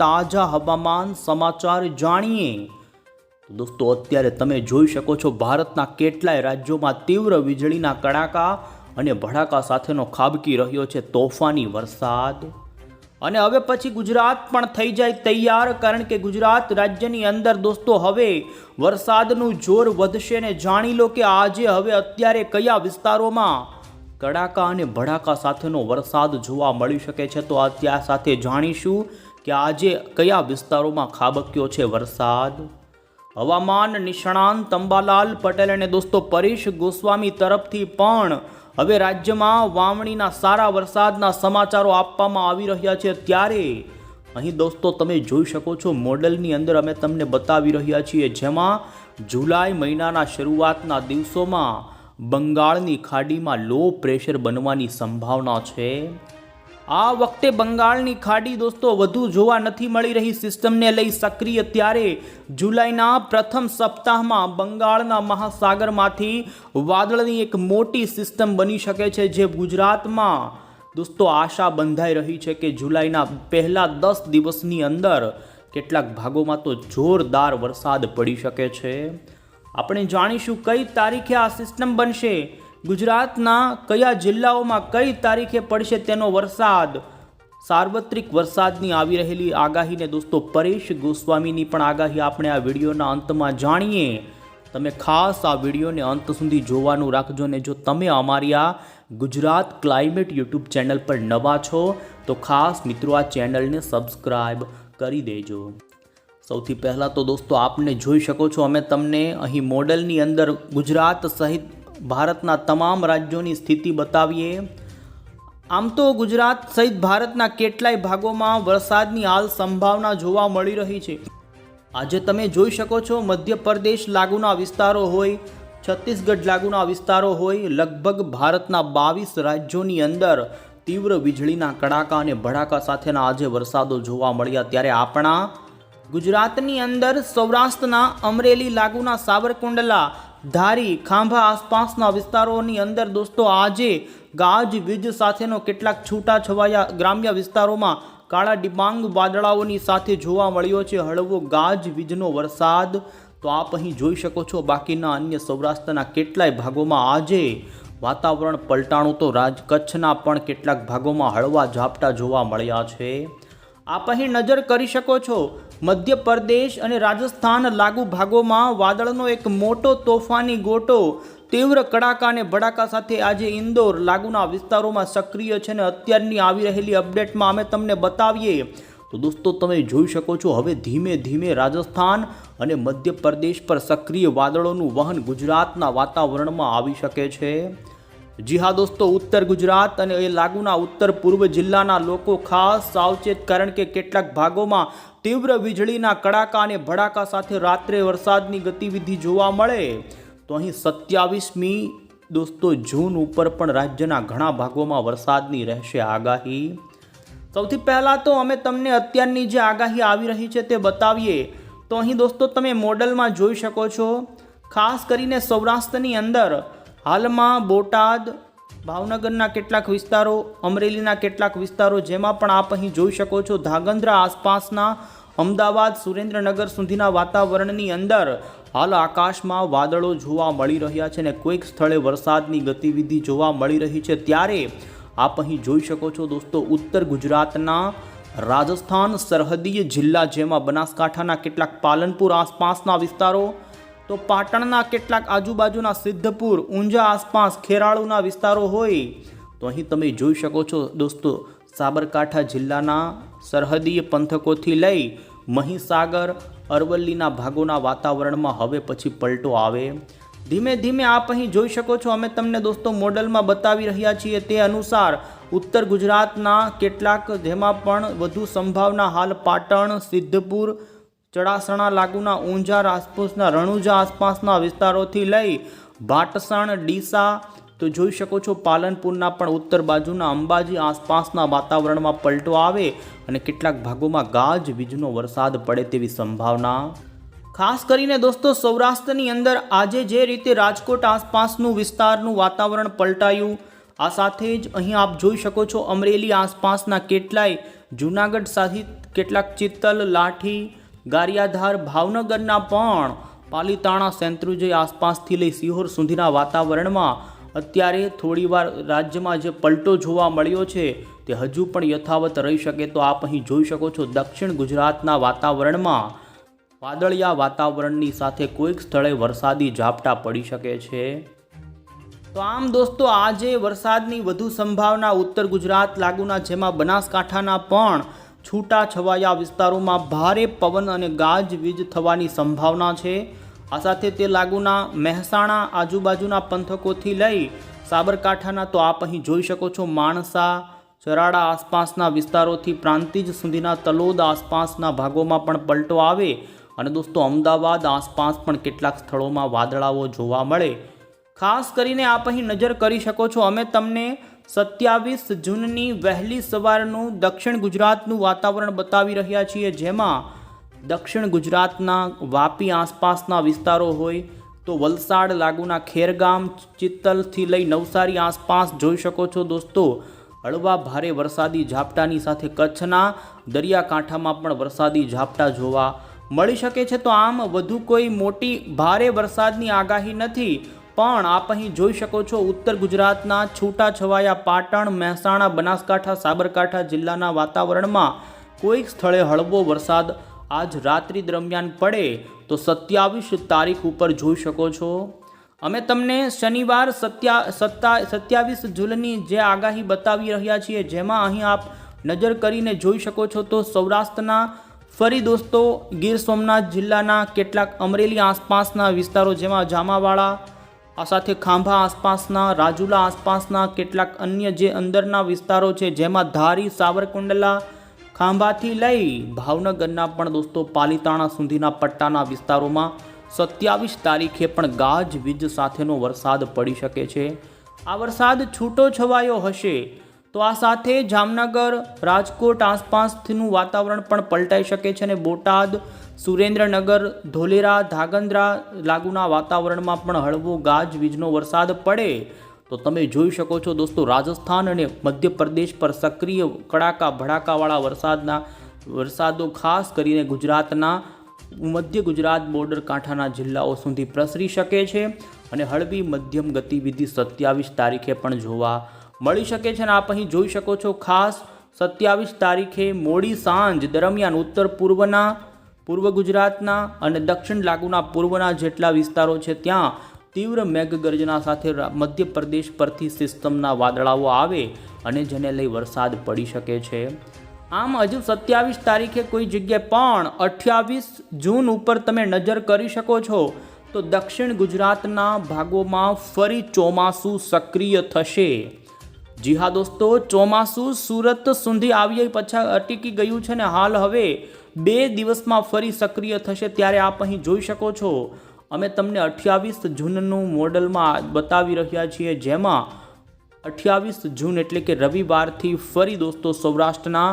તાજા હવામાન સમાચાર જાણીએ। તો દોસ્તો અત્યારે તમે જોઈ શકો છો ભારતના કેટલાય રાજ્યોમાં તીવ્ર વીજળીના કડાકા અને ભડાકા સાથેનો ખાબકી રહ્યો છે તોફાની વરસાદ। અને હવે પછી ગુજરાત પણ થઈ જાય તૈયાર, કારણ કે ગુજરાત રાજ્યની અંદર દોસ્તો હવે વરસાદનું જોર વધશે ને જાણી લો કે આજે હવે અત્યારે કયા વિસ્તારોમાં કડાકા અને ભડાકા સાથેનો વરસાદ જોવા મળી શકે છે। તો અત્યાર સાથે જાણીશું કે આજે કયા વિસ્તારોમાં ખાબક્યો છે વરસાદ। હવામાન નિષ્ણાંત અંબાલાલ પટેલ અને દોસ્તો પરેશ ગોસ્વામી તરફથી પણ હવે રાજ્યમાં વાવણીના સારા વરસાદના સમાચારો આપવામાં આવી રહ્યા છે। ત્યારે અહીં દોસ્તો તમે જોઈ શકો છો મોડલની અંદર અમે તમને બતાવી રહ્યા છીએ, જેમાં જુલાઈ મહિનાના શરૂઆતના દિવસોમાં બંગાળની ખાડીમાં લો પ્રેશર બનવાની સંભાવના છે। આ વખતે બંગાળની ખાડી દોસ્તો વધુ જોવા નથી મળી રહી સિસ્ટમને લઈ સક્રિય, ત્યારે જુલાઈના પ્રથમ સપ્તાહમાં બંગાળના મહાસાગરમાંથી વાદળની એક મોટી સિસ્ટમ બની શકે છે, જે ગુજરાતમાં દોસ્તો આશા બંધાઈ રહી છે કે જુલાઈના પહેલા 10 દિવસની અંદર કેટલાક ભાગોમાં તો જોરદાર વરસાદ પડી શકે છે। આપણે જાણીશું કઈ તારીખે આ સિસ્ટમ બનશે, ગુજરાતના કયા જિલ્લાઓમાં કઈ તારીખે પડશે તેનો વરસાદ। સાર્વત્રિક વરસાદની આવી રહેલી આગાહીને દોસ્તો પરેશ ગોસ્વામીની પણ આગાહી આપણે આ વિડીયોના અંતમાં જાણીએ। તમે ખાસ આ વિડીયોને અંત સુધી જોવાનું રાખજો ને જો તમે અમારી આ ગુજરાત ક્લાઇમેટ યુટ્યુબ ચેનલ પર નવા છો તો ખાસ મિત્રો આ ચેનલને સબસ્ક્રાઈબ કરી દેજો। સૌથી પહેલાં તો દોસ્તો આપને જોઈ શકો છો અમે તમને અહીં મોડલની અંદર ગુજરાત સહિત ભારતના તમામ રાજ્યોની સ્થિતિ બતાવીએ। આમ તો ગુજરાત સહિત ભારતના કેટલાય ભાગોમાં વરસાદની હાલ સંભાવના જોવા મળી રહી છે। આજે તમે જોઈ શકો છો મધ્યપ્રદેશ લાગુના વિસ્તારો હોય, છત્તીસગઢ લાગુના વિસ્તારો હોય, લગભગ ભારતના 22 રાજ્યોની અંદર તીવ્ર વીજળીના કડાકા અને ભડાકા સાથેના આજે વરસાદો જોવા મળ્યા। ત્યારે આપણા ગુજરાતની અંદર સૌરાષ્ટ્રના અમરેલી લાગુના સાવરકુંડલા, ધારી, ખાંભા આસપાસના વિસ્તારોની અંદર દોસ્તો આજે ગાજવીજ સાથેનો કેટલાક છૂટાછવાયા ગ્રામ્ય વિસ્તારોમાં કાળા ડિબાંગ વાદળાઓની સાથે જોવા મળ્યો છે હળવો ગાજવીજનો વરસાદ। તો આપ અહીં જોઈ શકો છો બાકીના અન્ય સૌરાષ્ટ્રના કેટલાય ભાગોમાં આજે વાતાવરણ પલટાણું તો કચ્છના પણ કેટલાક ભાગોમાં હળવા ઝાપટા જોવા મળ્યા છે। આપ અહીં નજર કરી શકો છો મધ્યપ્રદેશ અને રાજસ્થાન લાગુ ભાગોમાં વાદળનો એક મોટો તોફાની ગોટો તીવ્ર કડાકા અને ભડાકા સાથે આજે ઇન્દોર લાગુના વિસ્તારોમાં સક્રિય છે અને અત્યારની આવી રહેલી અપડેટમાં અમે તમને બતાવીએ તો દોસ્તો તમે જોઈ શકો છો હવે ધીમે ધીમે રાજસ્થાન અને મધ્યપ્રદેશ પર સક્રિય વાદળોનું વહન ગુજરાતના વાતાવરણમાં આવી શકે છે। જી હા દોસ્તો, ઉત્તર ગુજરાત અને એ લાગુના ઉત્તર પૂર્વ જિલ્લાના લોકો ખાસ સાવચેત, કારણ કે કેટલાક ભાગોમાં તીવ્ર વીજળીના કડાકા અને ભડાકા સાથે રાત્રે વરસાદની ગતિવિધિ જોવા મળે। તો અહીં 27મી દોસ્તો જૂન ઉપર પણ રાજ્યના ઘણા ભાગોમાં વરસાદની રહેશે આગાહી। સૌથી પહેલાં તો અમે તમને અત્યારની જે આગાહી આવી રહી છે તે બતાવીએ। તો અહીં દોસ્તો તમે મોડલમાં જોઈ શકો છો ખાસ કરીને સૌરાષ્ટ્રની અંદર હાલમાં બોટાદ, ભાવનગરના કેટલાક વિસ્તારો, અમરેલીના કેટલાક વિસ્તારો, જેમાં પણ આપ અહીં જોઈ શકો છો ધાંગધ્રા આસપાસના અમદાવાદ, સુરેન્દ્રનગર સુધીના વાતાવરણની અંદર હાલ આકાશમાં વાદળો જોવા મળી રહ્યા છે અને કોઈક સ્થળે વરસાદની ગતિવિધિ જોવા મળી રહી છે। ત્યારે આપ અહીં જોઈ શકો છો દોસ્તો ઉત્તર ગુજરાતના રાજસ્થાન સરહદીય જિલ્લા, જેમાં બનાસકાંઠાના કેટલાક પાલનપુર આસપાસના વિસ્તારો, તો પાટણના કેટલાક આજુબાજુના સિદ્ધપુર, ઊંઝા આસપાસ ખેરાળુના વિસ્તારો હોય, તો અહીં તમે જોઈ શકો છો દોસ્તો સાબરકાંઠા જિલ્લાના સરહદીય પંથકોથી લઈ મહીસાગર, અરવલ્લીના ભાગોના વાતાવરણમાં હવે પછી પલટો આવે। ધીમે ધીમે આપ અહીં જોઈ શકો છો અમે તમને દોસ્તો મોડલમાં બતાવી રહ્યા છીએ તે અનુસાર ઉત્તર ગુજરાતના કેટલાક, જેમાં પણ વધુ સંભાવના હાલ પાટણ, સિદ્ધપુર, ચડાસણા લાગુના ઊંઝા આસપાસના રણુજા આસપાસના વિસ્તારોથી લઈ ભાટસણ, ડીસા, તો જોઈ શકો છો પાલનપુરના પણ ઉત્તર બાજુના અંબાજી આસપાસના વાતાવરણમાં પલટો આવે અને કેટલાક ભાગોમાં ગાજવીજનો વરસાદ પડે તેવી સંભાવના। ખાસ કરીને દોસ્તો સૌરાષ્ટ્રની અંદર આજે જે રીતે રાજકોટ આસપાસનું વિસ્તારનું વાતાવરણ પલટાયું, આ સાથે જ અહીં આપ જોઈ શકો છો અમરેલી આસપાસના કેટલાય જૂનાગઢ સહિત કેટલાક ચિત્તલ, લાઠી, ગારિયાધાર, ભાવનગરના પણ પાલીતાણા, શેત્રુંજય આસપાસથી લઈ સિહોર સુધીના વાતાવરણમાં અત્યારે થોડીવાર રાજ્યમાં જે પલટો જોવા મળ્યો છે તે હજુ પણ યથાવત રહી શકે. તો આપ અહીં જોઈ શકો છો દક્ષિણ ગુજરાતના વાતાવરણમાં વાદળિયા વાતાવરણની સાથે કોઈક સ્થળે વરસાદી ઝાપટા પડી શકે છે. તો આમ દોસ્તો આજે વરસાદની વધુ સંભાવના ઉત્તર ગુજરાત લાગુના, જેમાં બનાસકાંઠાના પણ છૂટા છવાયા વિસ્તારોમાં ભારે પવન અને ગાજવીજ થવાની સંભાવના છે. આ સાથે તે લાગુના મહેસાણા આજુબાજુના પંથકોથી લઈ સાબરકાંઠાના, તો આપ અહીં જોઈ શકો છો માણસા, ચરાડા આસપાસના વિસ્તારોથી પ્રાંતિજ સુધીના તલોદ આસપાસના ભાગોમાં પણ પલટો આવે. અને દોસ્તો અમદાવાદ આસપાસ પણ કેટલાક સ્થળોમાં વાદળાઓ જોવા મળે. ખાસ કરીને આપ અહીં નજર કરી શકો છો, અમે તમને 27 જૂનની વહેલી સવારનું દક્ષિણ ગુજરાતનું વાતાવરણ બતાવી રહ્યા છીએ, જેમાં દક્ષિણ ગુજરાતના વાપી આસપાસના વિસ્તારો હોય તો વલસાડ લાગુના ખેરગામ, ચિત્તલથી લઈ નવસારી આસપાસ જોઈ શકો છો દોસ્તો હળવા ભારે વરસાદી ઝાપટાની સાથે કચ્છના દરિયાકાંઠામાં પણ વરસાદી ઝાપટા જોવા મળી શકે છે. તો આમ વધુ કોઈ મોટી ભારે વરસાદની આગાહી નથી, પણ આપ અહીં જોઈ શકો છો ઉત્તર ગુજરાતના છૂટા છવાયા પાટણ, મહેસાણા, બનાસકાંઠા, સાબરકાંઠા જિલ્લાના વાતાવરણમાં કોઈક સ્થળે હળવો વરસાદ આજ રાત્રિ દરમિયાન પડે તો 27 તારીખ ઉપર જોઈ શકો છો. અમે તમને શનિવાર 27 જૂનની જે આગાહી બતાવી રહ્યા છીએ, જેમાં અહીં આપ નજર કરીને જોઈ શકો છો તો સૌરાષ્ટ્રના ફરી દોસ્તો ગીર સોમનાથ જિલ્લાના કેટલાક અમરેલી આસપાસના વિસ્તારો, જેમાં જામાવાળા, આ સાથે ખાંભા આસપાસના, રાજુલા આસપાસના કેટલાક અન્ય જે અંદરના વિસ્તારો છે, જેમાં ધારી, સાવરકુંડલા, ખાંભાથી લઈ ભાવનગરના પણ દોસ્તો પાલીતાણા સુધીના પટ્ટાના વિસ્તારોમાં 27 તારીખે પણ ગાજવીજ સાથેનો વરસાદ પડી શકે છે. આ વરસાદ છૂટો છવાયો હશે, તો આ સાથે જામનગર, રાજકોટ આસપાસનું વાતાવરણ પણ પલટાઈ શકે છે અને બોટાદ, સુરેન્દ્રનગર, ધોલેરા, ધાંગધ્રા લાગુના વાતાવરણમાં પણ હળવો ગાજવીજનો વરસાદ પડે તો તમે જોઈ શકો છો દોસ્તો રાજસ્થાન અને મધ્યપ્રદેશ પર સક્રિય કડાકા ભડાકાવાળા વરસાદો ખાસ કરીને ગુજરાતના મધ્ય ગુજરાત બોર્ડર કાંઠાના જિલ્લાઓ સુધી પ્રસરી શકે છે અને હળવી મધ્યમ ગતિવિધિ 27 તારીખે પણ જોવા મળી શકે છે. અને આપ અહીં જોઈ શકો છો ખાસ 27 તારીખે મોડી સાંજ દરમિયાન ઉત્તર પૂર્વ ગુજરાતના અને દક્ષિણ લાગુના પૂર્વના જેટલા વિસ્તારો છે ત્યાં તીવ્ર મેઘગર્જના સાથે મધ્યપ્રદેશ પરથી સિસ્ટમના વાદળાઓ આવે અને જેને લઈ વરસાદ પડી શકે છે. આમ હજુ 27 તારીખે કોઈ જગ્યાએ પણ 28 જૂન ઉપર તમે નજર કરી શકો છો તો દક્ષિણ ગુજરાતના ભાગોમાં ફરી ચોમાસું સક્રિય થશે. જી હા દોસ્તો, ચોમાસું સુરત સુધી આવી પછી અટકી ગયું છે ને હાલ હવે 2 દિવસમાં ફરી સક્રિય થશે. ત્યારે આપ અહીં જોઈ શકો છો અમે તમને 28 જૂનનું મોડલમાં બતાવી રહ્યા છીએ, જેમાં 28 જૂન એટલે કે રવિવારથી ફરી દોસ્તો સૌરાષ્ટ્રના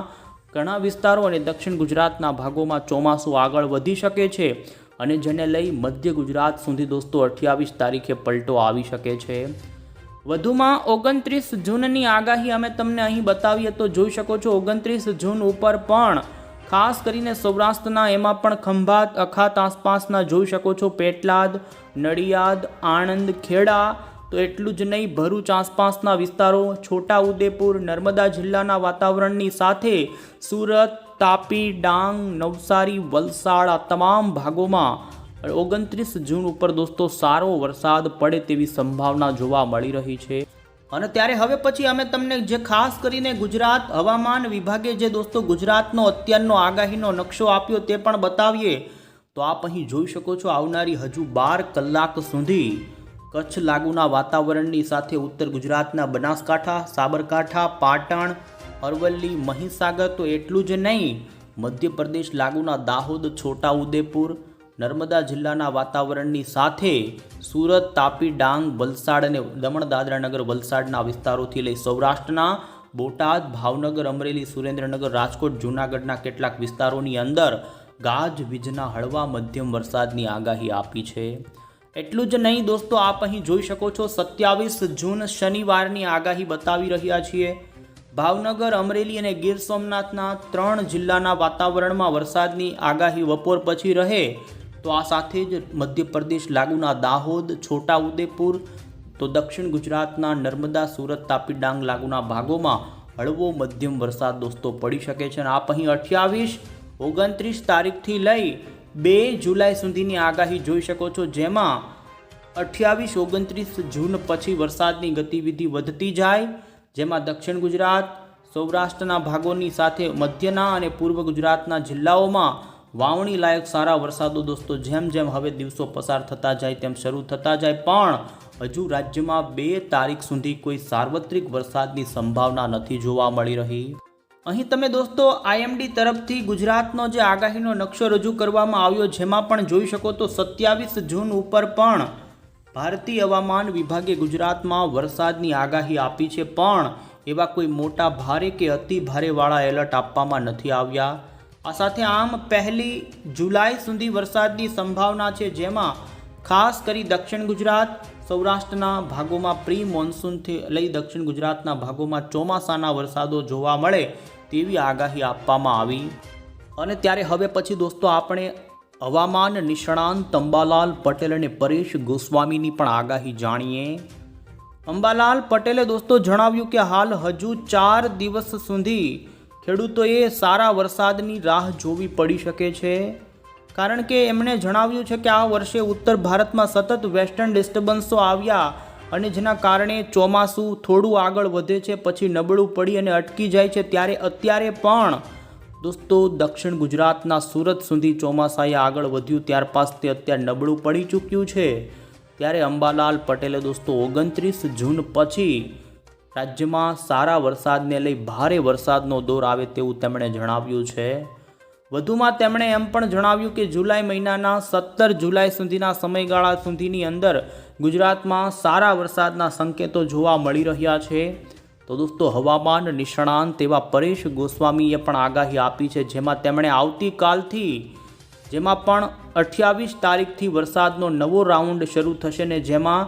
ઘણા વિસ્તારો અને દક્ષિણ ગુજરાતના ભાગોમાં ચોમાસું આગળ વધી શકે છે અને જેને લઈ મધ્ય ગુજરાત સુધી દોસ્તો 28 તારીખે પલટો આવી શકે છે. વધુમાં 29 જૂનની આગાહી અમે તમને અહીં બતાવીએ તો જોઈ શકો છો 29 જૂન ઉપર પણ ખાસ કરીને સૌરાષ્ટ્રના એમાં પણ ખંભાત, અખાત આસપાસના જોઈ શકો છો પેટલાદ, નડિયાદ, આણંદ, ખેડા, તો એટલું જ નહીં ભરૂચ આસપાસના વિસ્તારો, છોટા ઉદેપુર, નર્મદા જિલ્લાના વાતાવરણની સાથે સુરત, તાપી, ડાંગ, નવસારી, વલસાડ આ તમામ ભાગોમાં 29 જૂન ઉપર દોસ્તો સારો વરસાદ પડે તેવી સંભાવના જોવા મળી રહી છે. અને ત્યારે હવે પછી અમે તમને જે ખાસ કરીને ગુજરાત હવામાન વિભાગે જે દોસ્તો ગુજરાતનો અત્યારનો આગાહીનો નકશો આપ્યો તે પણ બતાવીએ તો આપ અહીં જોઈ શકો છો આવનારી હજુ 12 કલાક સુધી કચ્છ લાગુના વાતાવરણની સાથે ઉત્તર ગુજરાતના બનાસકાંઠા, સાબરકાંઠા, પાટણ, અરવલ્લી, મહીસાગર, તો એટલું જ નહીં મધ્યપ્રદેશ લાગુના દાહોદ, છોટા ઉદેપુર, નર્મદા જિલ્લાના વાતાવરણની સાથે સુરત, તાપી, ડાંગ, વલસાડ અને દમણ દાદરા નગર વલસાડના વિસ્તારોથી લઈ સૌરાષ્ટ્રના બોટાદ, ભાવનગર, અમરેલી, સુરેન્દ્રનગર, રાજકોટ, જૂનાગઢના કેટલાક વિસ્તારોની અંદર ગાજવીજના હળવા મધ્યમ વરસાદની આગાહી આપી છે. એટલું જ નહીં દોસ્તો, આપ અહીં જોઈ શકો છો 27 જૂન શનિવારની આગાહી બતાવી રહ્યા છીએ, ભાવનગર, અમરેલી અને ગીર સોમનાથના 3 જિલ્લાના વાતાવરણમાં વરસાદની આગાહી બપોર પછી રહે. તો આ સાથે જ મધ્યપ્રદેશ લાગુના દાહોદ, છોટા ઉદેપુર, તો દક્ષિણ ગુજરાતના નર્મદા, સુરત, તાપી, ડાંગ લાગુના ભાગોમાં હળવો મધ્યમ વરસાદ દોસ્તો પડી શકે છે. અને આપ અહીં 28, 29 તારીખથી લઈ 2 જુલાઈ સુધીની આગાહી જોઈ શકો છો, જેમાં 28, 29 જૂન પછી વરસાદની ગતિવિધિ વધતી જાય, જેમાં દક્ષિણ ગુજરાત, સૌરાષ્ટ્રના ભાગોની સાથે મધ્યના અને પૂર્વ ગુજરાતના જિલ્લાઓમાં વાવણી લાયક સારા વરસાદો દોસ્તો જેમ જેમ હવે દિવસો પસાર થતા જાય તેમ શરૂ થતા જાય, પણ હજુ રાજ્યમાં 2 તારીખ સુધી કોઈ સાર્વત્રિક વરસાદની સંભાવના નથી જોવા મળી રહી. અહીં તમે દોસ્તો IMD તરફથી ગુજરાતનો જે આગાહીનો નકશો રજૂ કરવામાં આવ્યો, જેમાં પણ જોઈ શકો તો 27 જૂન ઉપર પણ ભારતીય હવામાન વિભાગે ગુજરાતમાં વરસાદની આગાહી આપી છે, પણ એવા કોઈ મોટા ભારે કે અતિ ભારેવાળા એલર્ટ આપવામાં નથી આવ્યા. આ સાથે આમ 1 જુલાઈ સુધી વરસાદની સંભાવના છે, જેમાં ખાસ કરી દક્ષિણ ગુજરાત, સૌરાષ્ટ્રના ભાગોમાં પ્રી મોન્સૂનથી લઈ દક્ષિણ ગુજરાતના ભાગોમાં ચોમાસાના વરસાદો જોવા મળે તેવી આગાહી આપવામાં આવી. અને ત્યારે હવે પછી દોસ્તો આપણે હવામાન નિષ્ણાંત અંબાલાલ પટેલ અને પરેશ ગોસ્વામીની પણ આગાહી જાણીએ. અંબાલાલ પટેલે દોસ્તો જણાવ્યું કે હાલ હજુ 4 દિવસ સુધી ખેડૂતોએ સારા વરસાદની રાહ જોવી પડી શકે છે, કારણ કે એમણે જણાવ્યું છે કે આ વર્ષે ઉત્તર ભારતમાં સતત વેસ્ટર્ન ડિસ્ટર્બન્સો આવ્યા અને જેના કારણે ચોમાસું થોડું આગળ વધે છે, પછી નબળું પડી અને અટકી જાય છે. ત્યારે અત્યારે પણ દોસ્તો દક્ષિણ ગુજરાતના સુરત સુધી ચોમાસાએ આગળ વધ્યું, ત્યારબાદ તે અત્યારે નબળું પડી ચૂક્યું છે. ત્યારે અંબાલાલ પટેલે દોસ્તો 29 જૂન પછી રાજ્યમાં સારા વરસાદને લઈ ભારે વરસાદનો દોર આવે તેવું તેમણે જણાવ્યું છે. વધુમાં તેમણે એમ પણ જણાવ્યું કે જુલાઈ મહિનાના 17 જુલાઈ સુધીના સમયગાળા સુધીની અંદર ગુજરાતમાં સારા વરસાદના સંકેતો જોવા મળી રહ્યા છે. તો દોસ્તો હવામાન નિષ્ણાંત એવા પરેશ ગોસ્વામીએ પણ આગાહી આપી છે, જેમાં તેમણે આવતીકાલથી જેમાં પણ 28 તારીખથી વરસાદનો નવો રાઉન્ડ શરૂ થશે ને જેમાં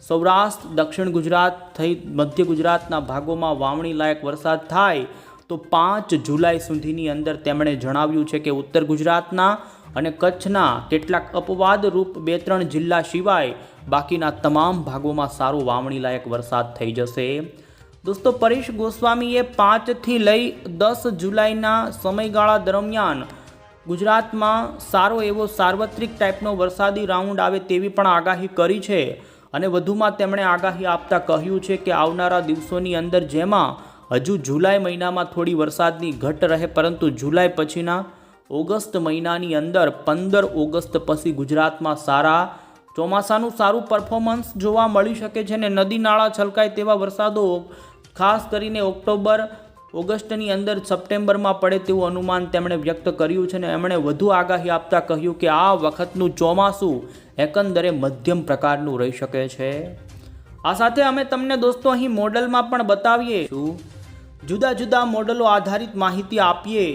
સૌરાષ્ટ્ર, દક્ષિણ ગુજરાત થઈ મધ્ય ગુજરાતના ભાગોમાં વાવણી લાયક વરસાદ થાય. તો 5 જુલાઈ સુધીની અંદર તેમણે જણાવ્યું છે કે ઉત્તર ગુજરાતના અને કચ્છના કેટલાક અપવાદરૂપ 2-3 જિલ્લા સિવાય બાકીના તમામ ભાગોમાં સારો વાવણી લાયક વરસાદ થઈ જશે. દોસ્તો પરેશ ગોસ્વામીએ 5 થી લઈ 10 જુલાઈના સમયગાળા દરમિયાન ગુજરાતમાં સારો એવો સાર્વત્રિક ટાઈપનો વરસાદી રાઉન્ડ આવે તેવી પણ આગાહી કરી છે. અને વધુમાં તેમણે આગાહી આપતા કહ્યું છે કે આવનારા દિવસોની અંદર જેમાં હજુ જુલાઈ મહિનામાં થોડી વરસાદની ઘટ રહે, પરંતુ જુલાઈ પછીના ઓગસ્ટ મહિનાની અંદર 15 ઓગસ્ટ પછી ગુજરાતમાં સારા ચોમાસાનું સારું પરફોર્મન્સ જોવા મળી શકે છે અને નદી નાળા છલકાય તેવા વરસાદો ખાસ કરીને ઓક્ટોબર ઓગસ્ટની અંદર સપ્ટેમ્બરમાં પડે તેવું અનુમાન તેમણે વ્યક્ત કર્યું છે. અને એમણે વધુ આગાહી આપતા કહ્યું કે આ વખતનું ચોમાસું એકંદરે મધ્યમ પ્રકારનું રહી શકે છે. આ સાથે અમે તમને દોસ્તો અહીં મોડલમાં પણ બતાવીએ છું, જુદા જુદા મોડલો આધારિત માહિતી આપીએ.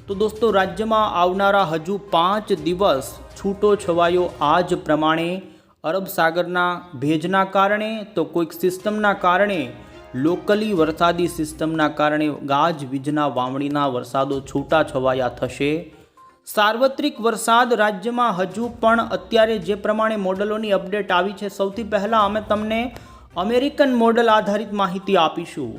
તો દોસ્તો રાજ્યમાં આવનારા હજુ 5 દિવસ છૂટો છવાયો આ જ પ્રમાણે અરબ સાગરના ભેજના કારણે, તો કોઈક સિસ્ટમના કારણે, લોકલી વરસાદી સિસ્ટમના કારણે ગાજવીજના વાવણીના વરસાદો છૂટા છવાયા થશે. સાર્વત્રિક વરસાદ રાજ્યમાં હજુ પણ અત્યારે જે પ્રમાણે મોડલોની અપડેટ આવી છે, સૌથી પહેલાં અમે તમને અમેરિકન મોડલ આધારિત માહિતી આપીશું.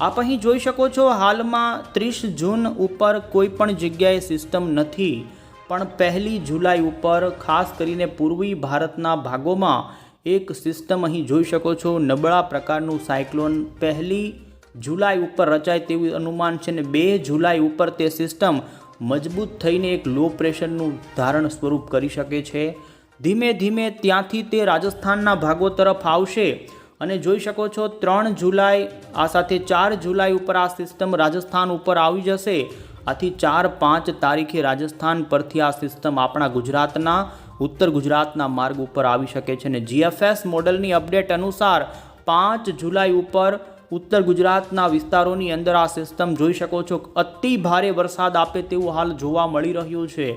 આપ અહીં જોઈ શકો છો હાલમાં 30 જૂન ઉપર કોઈ પણ જગ્યાએ સિસ્ટમ નથી, પણ 1 જુલાઈ ઉપર ખાસ કરીને પૂર્વી ભારતના ભાગોમાં એક સિસ્ટમ અહીં જોઈ શકો છો. નબળા પ્રકારનું સાયક્લોન 1 જુલાઈ ઉપર રચાય તેવું અનુમાન છે ને 2 જુલાઈ ઉપર તે સિસ્ટમ મજબૂત થઈને એક લો પ્રેશરનું ધારણ સ્વરૂપ કરી શકે છે. ધીમે ધીમે ત્યાંથી તે રાજસ્થાનના ભાગો તરફ આવશે અને જોઈ શકો છો 3 જુલાઈ આ સાથે 4 જુલાઈ ઉપર આ સિસ્ટમ રાજસ્થાન ઉપર આવી જશે. આથી 4-5 તારીખે રાજસ્થાન પરથી આ સિસ્ટમ આપણા ગુજરાતના ઉત્તર ગુજરાતના માર્ગ ઉપર આવી શકે છે. અને GFS મોડલની અપડેટ અનુસાર 5 જુલાઈ ઉપર ઉત્તર ગુજરાતના વિસ્તારોની અંદર આ સિસ્ટમ જોઈ શકો છો અતિ ભારે વરસાદ આપે તેવું હાલ જોવા મળી રહ્યું છે.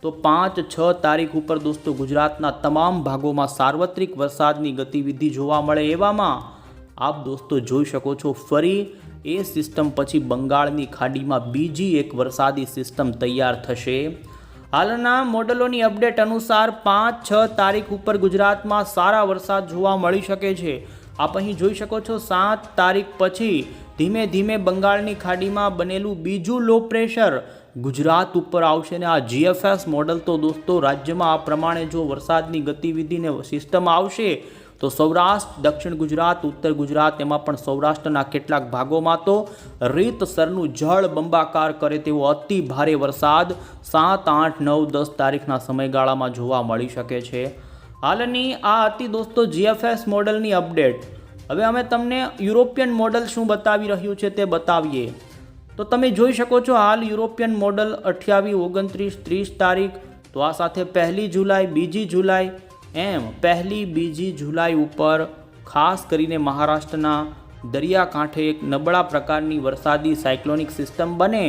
તો 5-6 તારીખ ઉપર દોસ્તો ગુજરાતના તમામ ભાગોમાં સાર્વત્રિક વરસાદની ગતિવિધિ જોવા મળે. એવામાં આપ દોસ્તો જોઈ શકો છો ફરી એ સિસ્ટમ પછી બંગાળની ખાડીમાં બીજી એક વરસાદી સિસ્ટમ તૈયાર થશે. હાલના મોડલોની અપડેટ અનુસાર 5-6 તારીખ ઉપર ગુજરાતમાં સારા વરસાદ જોવા મળી શકે છે. આપ અહીં જોઈ શકો છો 7 તારીખ પછી ધીમે ધીમે બંગાળની ખાડીમાં બનેલું બીજું લો પ્રેશર ગુજરાત ઉપર આવશે ને આ GFS મોડલ તો દોસ્તો રાજ્યમાં આ પ્રમાણે જો વરસાદની ગતિવિધિને સિસ્ટમ આવશે તો સૌરાષ્ટ્ર, દક્ષિણ ગુજરાત, ઉત્તર ગુજરાત એમાં પણ સૌરાષ્ટ્રના કેટલાક ભાગોમાં તો રીતસરનું જળ બંબાકાર કરે તેવો અતિ ભારે વરસાદ 7, 8, 9, 10 તારીખના સમયગાળામાં જોવા મળી શકે છે. હાલની આ હતી દોસ્તો GFS મોડલની અપડેટ. હવે અમે તમને યુરોપિયન મોડલ શું બતાવી રહ્યું છે તે બતાવીએ. તો તમે જોઈ શકો છો હાલ યુરોપિયન મોડલ 28, 29, 30 તારીખ, તો આ સાથે 1 જુલાઈ, 2 જુલાઈ એમ 1, 2 જુલાઈ ઉપર ખાસ કરીને મહારાષ્ટ્રના દરિયાકાંઠે એક નબળા પ્રકારની વરસાદી સાયક્લોનિક સિસ્ટમ બને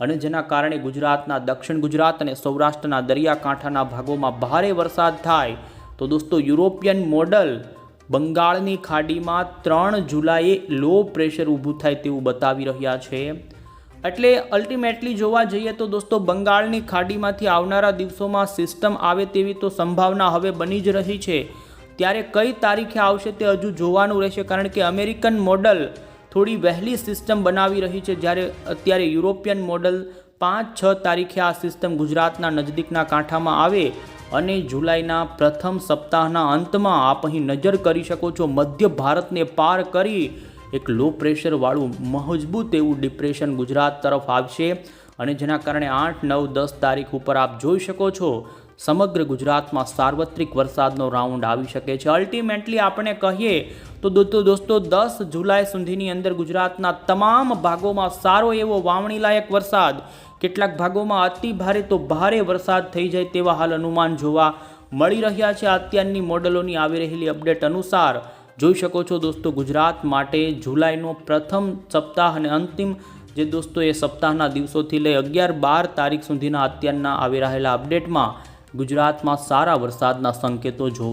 અને જેના કારણે ગુજરાતના દક્ષિણ ગુજરાત અને સૌરાષ્ટ્રના દરિયાકાંઠાના ભાગોમાં ભારે વરસાદ થાય. તો દોસ્તો યુરોપિયન મોડલ બંગાળની ખાડીમાં 3 જુલાઈએ લો પ્રેશર ઊભું થાય તેવું બતાવી રહ્યા છે. એટલે અલ્ટિમેટલી જોવા જઈએ તો દોસ્તો બંગાળની ખાડીમાંથી આવનારા દિવસોમાં સિસ્ટમ આવે તેવી તો સંભાવના હવે બની જ રહી છે. ત્યારે કઈ તારીખે આવશે તે હજુ જોવાનું રહેશે, કારણ કે અમેરિકન મોડલ થોડી વહેલી સિસ્ટમ બનાવી રહી છે, જ્યારે અત્યારે યુરોપિયન મોડલ 5-6 તારીખે આ સિસ્ટમ ગુજરાતના નજદીકના કાંઠામાં આવે અને જુલાઈના પ્રથમ સપ્તાહના અંતમાં આપ અહીં નજર કરી શકો છો મધ્ય ભારતને પાર કરી એક લો પ્રેશરવાળું મજબૂત એવું ડિપ્રેશન ગુજરાત તરફ આવશે અને જેના કારણે 8, 9, 10 તારીખ ઉપર આપ જોઈ શકો છો સમગ્ર ગુજરાતમાં સાર્વત્રિક વરસાદનો રાઉન્ડ આવી શકે છે. અલ્ટિમેટલી આપણે કહીએ તો દોસ્તો 10 જુલાઈ સુધીની અંદર ગુજરાતના તમામ ભાગોમાં સારો એવો વાવણીલાયક વરસાદ, કેટલાક ભાગોમાં અતિ ભારે તો ભારે વરસાદ થઈ જાય તેવા હાલ અનુમાન જોવા મળી રહ્યા છે. અત્યારની મોડલોની આવી રહેલી અપડેટ અનુસાર જોઈ શકો છો દોસ્તો ગુજરાત માટે જુલાઈનો પ્રથમ સપ્તાહ અને અંતિમ જે દોસ્તો એ સપ્તાહના દિવસોથી લઈ 11, 12 તારીખ સુધીના અત્યારના આવી રહેલા અપડેટમાં ગુજરાતમાં સારા વરસાદના સંકેતો જોવા